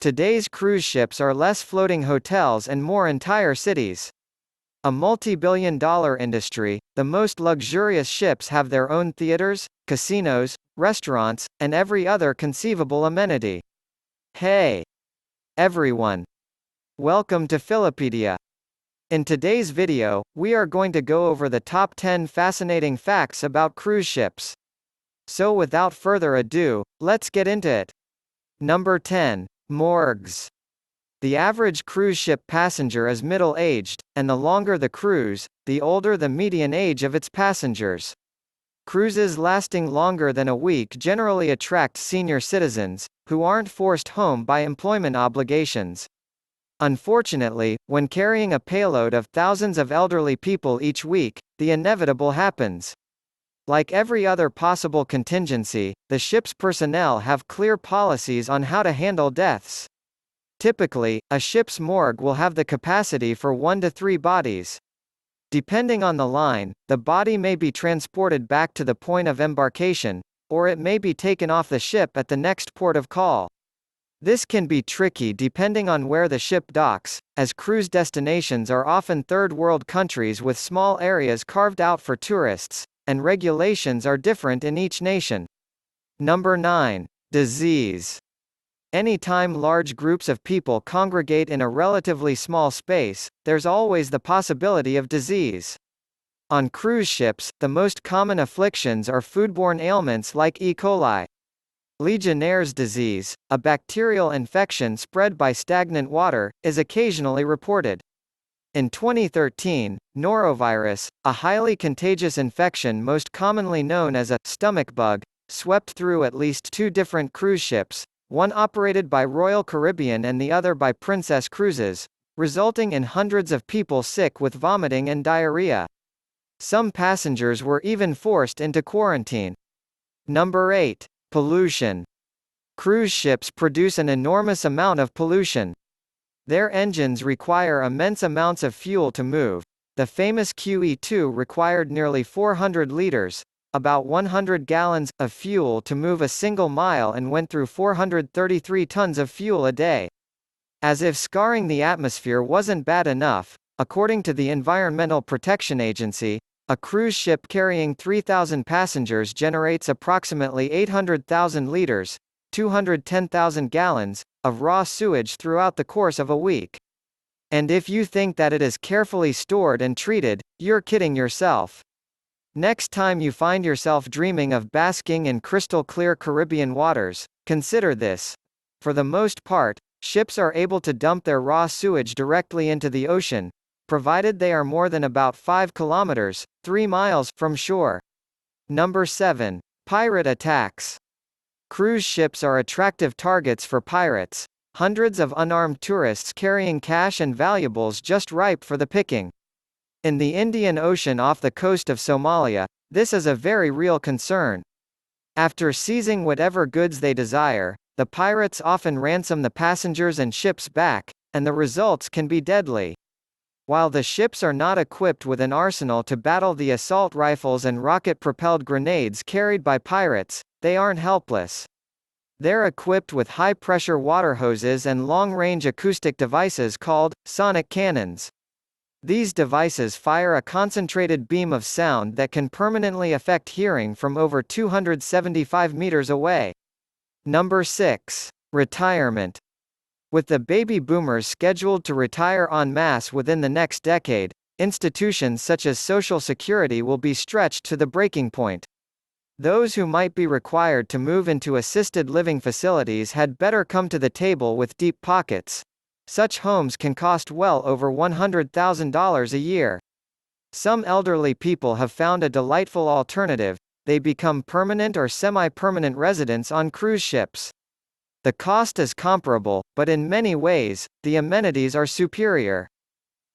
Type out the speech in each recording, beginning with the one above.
Today's cruise ships are less floating hotels and more entire cities. A multi-billion-dollar industry, the most luxurious ships have their own theaters, casinos, restaurants, and every other conceivable amenity. Hey, everyone! Welcome to Fillapedia. In today's video, we are going to go over the top 10 fascinating facts about cruise ships. So without further ado, let's get into it. Number 10. Morgues. The average cruise ship passenger is middle-aged, and the longer the cruise, the older the median age of its passengers. Cruises lasting longer than a week generally attract senior citizens, who aren't forced home by employment obligations. Unfortunately, when carrying a payload of thousands of elderly people each week, the inevitable happens. Like every other possible contingency, the ship's personnel have clear policies on how to handle deaths. Typically, a ship's morgue will have the capacity for 1 to 3 bodies. Depending on the line, the body may be transported back to the point of embarkation, or it may be taken off the ship at the next port of call. This can be tricky depending on where the ship docks, as cruise destinations are often third-world countries with small areas carved out for tourists, and regulations are different in each nation. Number 9. Disease. Anytime large groups of people congregate in a relatively small space, there's always the possibility of disease. On cruise ships, the most common afflictions are foodborne ailments like E. coli. Legionnaire's disease, a bacterial infection spread by stagnant water, is occasionally reported. In 2013, norovirus, a highly contagious infection most commonly known as a stomach bug, swept through at least 2 different cruise ships, one operated by Royal Caribbean and the other by Princess Cruises, resulting in hundreds of people sick with vomiting and diarrhea. Some passengers were even forced into quarantine. Number 8. Pollution. Cruise ships produce an enormous amount of pollution. Their engines require immense amounts of fuel to move. The famous QE2 required nearly 400 liters, about 100 gallons, of fuel to move a single mile and went through 433 tons of fuel a day. As if scarring the atmosphere wasn't bad enough, according to the Environmental Protection Agency, a cruise ship carrying 3,000 passengers generates approximately 800,000 liters, 210,000 gallons, of raw sewage throughout the course of a week. And if you think that it is carefully stored and treated, you're kidding yourself. Next time you find yourself dreaming of basking in crystal-clear Caribbean waters, consider this. For the most part, ships are able to dump their raw sewage directly into the ocean, provided they are more than about 5 kilometers, 3 miles, from shore. Number 7. Pirate attacks. Cruise ships are attractive targets for pirates. Hundreds of unarmed tourists carrying cash and valuables just ripe for the picking. In the Indian Ocean off the coast of Somalia, this is a very real concern. After seizing whatever goods they desire, the pirates often ransom the passengers and ships back, and the results can be deadly. While the ships are not equipped with an arsenal to battle the assault rifles and rocket-propelled grenades carried by pirates, they aren't helpless. They're equipped with high-pressure water hoses and long-range acoustic devices called sonic cannons. These devices fire a concentrated beam of sound that can permanently affect hearing from over 275 meters away. Number 6. Retirement. With the baby boomers scheduled to retire en masse within the next decade, institutions such as Social Security will be stretched to the breaking point. Those who might be required to move into assisted living facilities had better come to the table with deep pockets. Such homes can cost well over $100,000 a year. Some elderly people have found a delightful alternative. They become permanent or semi-permanent residents on cruise ships. The cost is comparable, but in many ways, the amenities are superior.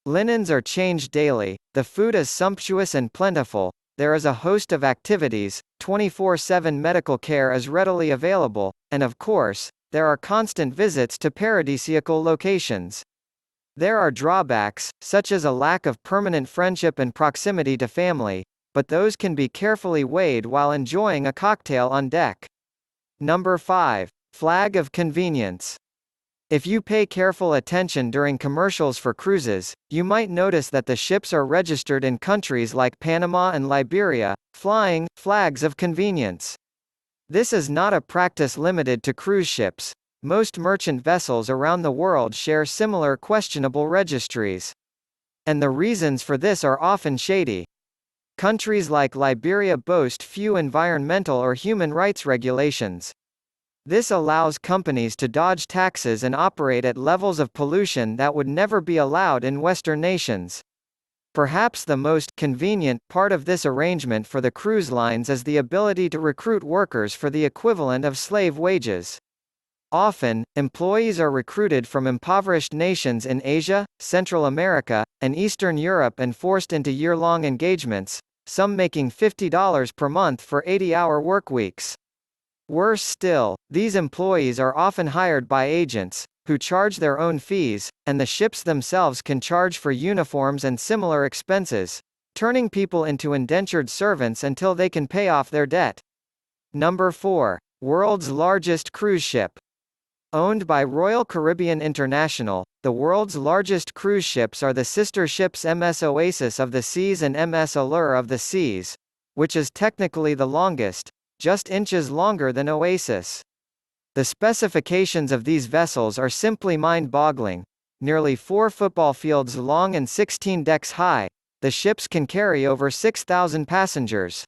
Linens are changed daily, the food is sumptuous and plentiful, there is a host of activities, 24/7 medical care is readily available, and of course, there are constant visits to paradisiacal locations. There are drawbacks, such as a lack of permanent friendship and proximity to family, but those can be carefully weighed while enjoying a cocktail on deck. Number 5. Flag of convenience. If you pay careful attention during commercials for cruises, you might notice that the ships are registered in countries like Panama and Liberia, flying flags of convenience. This is not a practice limited to cruise ships. Most merchant vessels around the world share similar questionable registries. And the reasons for this are often shady. Countries like Liberia boast few environmental or human rights regulations. This allows companies to dodge taxes and operate at levels of pollution that would never be allowed in Western nations. Perhaps the most convenient part of this arrangement for the cruise lines is the ability to recruit workers for the equivalent of slave wages. Often, employees are recruited from impoverished nations in Asia, Central America, and Eastern Europe and forced into year-long engagements, some making $50 per month for 80-hour workweeks. Worse still, these employees are often hired by agents, who charge their own fees, and the ships themselves can charge for uniforms and similar expenses, turning people into indentured servants until they can pay off their debt. Number 4. World's largest cruise ship. Owned by Royal Caribbean International, the world's largest cruise ships are the sister ships MS Oasis of the Seas and MS Allure of the Seas, which is technically the longest, just inches longer than Oasis. The specifications of these vessels are simply mind-boggling. Nearly 4 football fields long and 16 decks high, the ships can carry over 6,000 passengers.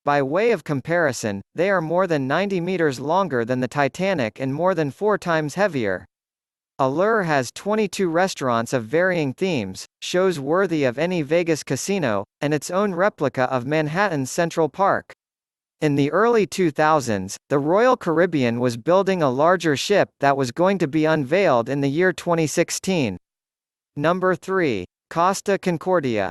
By way of comparison, they are more than 90 meters longer than the Titanic and more than 4 times heavier. Allure has 22 restaurants of varying themes, shows worthy of any Vegas casino, and its own replica of Manhattan's Central Park. In the early 2000s, the Royal Caribbean was building a larger ship that was going to be unveiled in the year 2016. Number 3. Costa Concordia.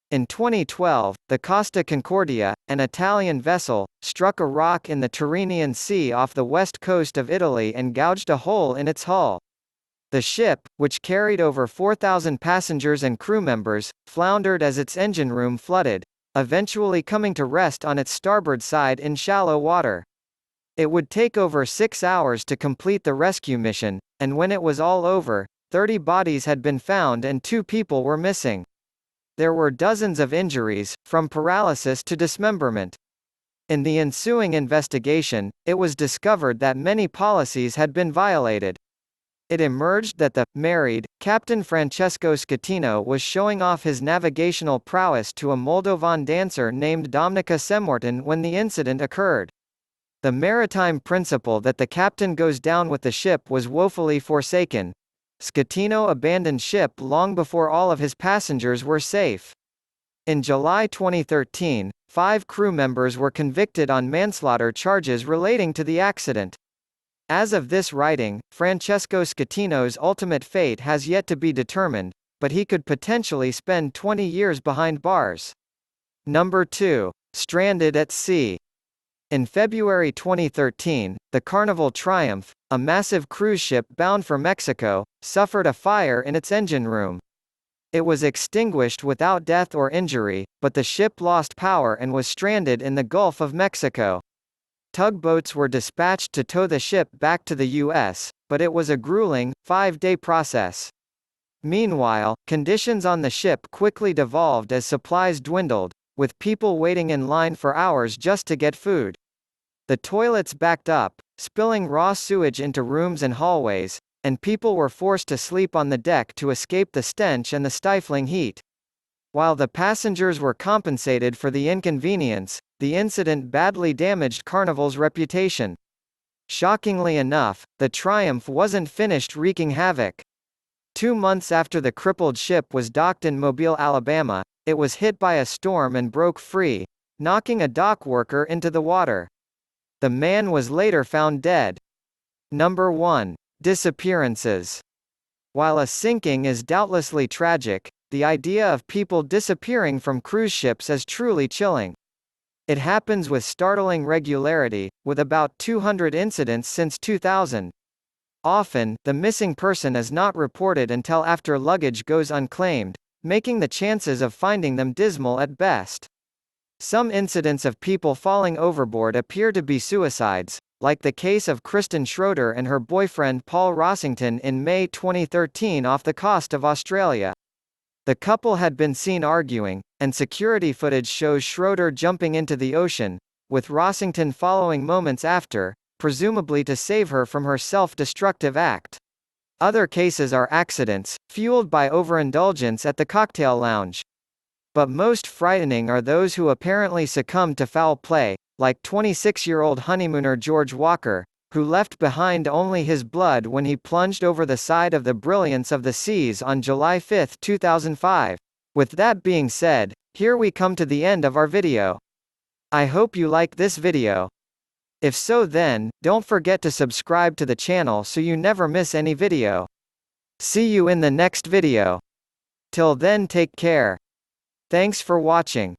In 2012, the Costa Concordia, an Italian vessel, struck a rock in the Tyrrhenian Sea off the west coast of Italy and gouged a hole in its hull. The ship, which carried over 4,000 passengers and crew members, floundered as its engine room flooded, eventually coming to rest on its starboard side in shallow water. It would take over 6 hours to complete the rescue mission, and when it was all over, 30 bodies had been found and 2 people were missing. There were dozens of injuries, from paralysis to dismemberment. In the ensuing investigation, it was discovered that many policies had been violated. It emerged that the married Captain Francesco Schettino was showing off his navigational prowess to a Moldovan dancer named Domnica Semortin when the incident occurred. The maritime principle that the captain goes down with the ship was woefully forsaken. Schettino abandoned ship long before all of his passengers were safe. In July 2013, 5 crew members were convicted on manslaughter charges relating to the accident. As of this writing, Francesco Schettino's ultimate fate has yet to be determined, but he could potentially spend 20 years behind bars. Number 2. Stranded at sea. In February 2013, the Carnival Triumph, a massive cruise ship bound for Mexico, suffered a fire in its engine room. It was extinguished without death or injury, but the ship lost power and was stranded in the Gulf of Mexico. Tugboats were dispatched to tow the ship back to the U.S., but it was a grueling, 5-day process. Meanwhile, conditions on the ship quickly devolved as supplies dwindled, with people waiting in line for hours just to get food. The toilets backed up, spilling raw sewage into rooms and hallways, and people were forced to sleep on the deck to escape the stench and the stifling heat. While the passengers were compensated for the inconvenience, the incident badly damaged Carnival's reputation. Shockingly enough, the Triumph wasn't finished wreaking havoc. 2 months after the crippled ship was docked in Mobile, Alabama, it was hit by a storm and broke free, knocking a dock worker into the water. The man was later found dead. Number 1. Disappearances. While a sinking is doubtlessly tragic, the idea of people disappearing from cruise ships is truly chilling. It happens with startling regularity, with about 200 incidents since 2000. Often, the missing person is not reported until after luggage goes unclaimed, making the chances of finding them dismal at best. Some incidents of people falling overboard appear to be suicides, like the case of Kristen Schroeder and her boyfriend Paul Rossington in May 2013 off the coast of Australia. The couple had been seen arguing, and security footage shows Schroeder jumping into the ocean, with Rossington following moments after, presumably to save her from her self-destructive act. Other cases are accidents, fueled by overindulgence at the cocktail lounge. But most frightening are those who apparently succumb to foul play, like 26-year-old honeymooner George Walker, who left behind only his blood when he plunged over the side of the Brilliance of the Seas on July 5, 2005. With that being said, here we come to the end of our video. I hope you like this video. If so then, don't forget to subscribe to the channel so you never miss any video. See you in the next video. Till then, take care. Thanks for watching.